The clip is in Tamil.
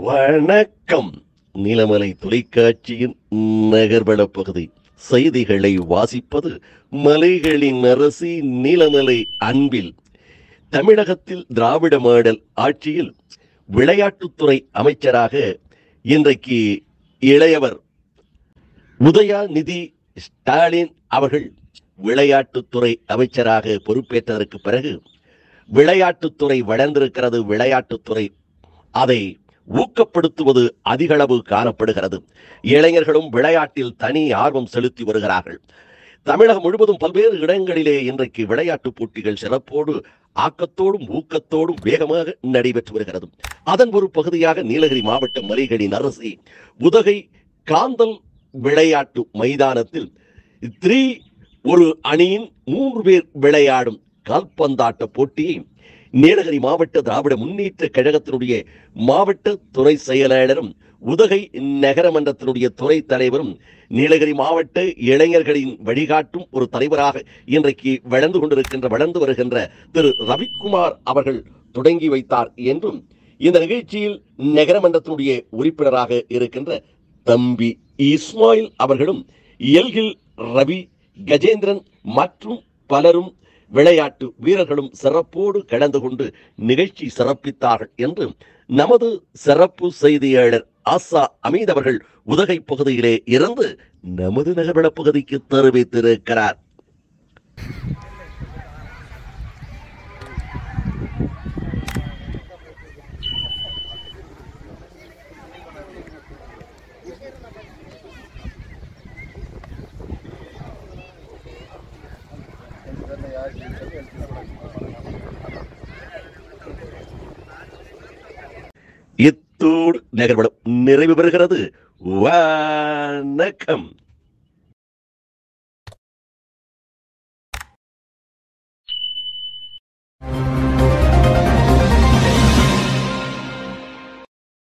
வணக்கம். நிலமலை தொலைக்காட்சியின் நகர்வள பகுதி செய்திகளை வாசிப்பது மலைகளின் அரசி நிலமலை அன்பில். தமிழகத்தில் திராவிட மாடல் ஆட்சியில் விளையாட்டுத்துறை அமைச்சராக இன்றைக்கு இளையவர் உதயநிதி ஸ்டாலின் அவர்கள் விளையாட்டுத்துறை அமைச்சராக பொறுப்பேற்றதற்கு பிறகு விளையாட்டுத்துறை வளர்ந்திருக்கிறது. விளையாட்டுத்துறை அதை ஊக்கப்படுத்துவது அதிகளவு காணப்படுகிறது. இளைஞர்களும் விளையாட்டில் தனி ஆர்வம் செலுத்தி வருகிறார்கள். தமிழகம் முழுவதும் பல்வேறு இடங்களிலே இன்றைக்கு விளையாட்டுப் போட்டிகள் சிறப்போடு ஆக்கத்தோடும் ஊக்கத்தோடும் வேகமாக நடைபெற்று வருகிறது. அதன் ஒரு பகுதியாக நீலகிரி மாவட்டம் மலைகளின் அரசி உதகை காந்தல் விளையாட்டு மைதானத்தில் ஒரு அணியின் 3 பேர் விளையாடும் கால்பந்தாட்ட போட்டியை நீலகிரி மாவட்ட திராவிட முன்னேற்ற கழகத்தினுடைய மாவட்ட துறை செயலாளரும் உதகை நகரமன்றத்தினுடைய துறை தலைவரும் நீலகிரி மாவட்ட இளைஞர்களின் வழிகாட்டும் ஒரு தலைவராக இன்றைக்கு வளர்ந்து வருகின்ற திரு ரவிக்குமார் அவர்கள் தொடங்கி வைத்தார் என்றும், இந்த நிகழ்ச்சியில் நகரமன்றத்தினுடைய உறுப்பினராக இருக்கின்ற தம்பி இஸ்மாயில் அவர்களும் எல்கில் ரவி, கஜேந்திரன் மற்றும் பலரும் விளையாட்டு வீரர்களும் சிறப்போடு கலந்து கொண்டு நிகழ்ச்சி சிறப்பித்தார்கள் என்று நமது சிறப்பு செய்தியாளர் ஆசா அமீத் அவர்கள் உதகை பகுதியிலே இருந்து நமது நகர்வள பகுதிக்கு தெரிவித்திருக்கிறார். இத்தோடு நகர்வளம் நிறைவு பெறுகிறது. வணக்கம்.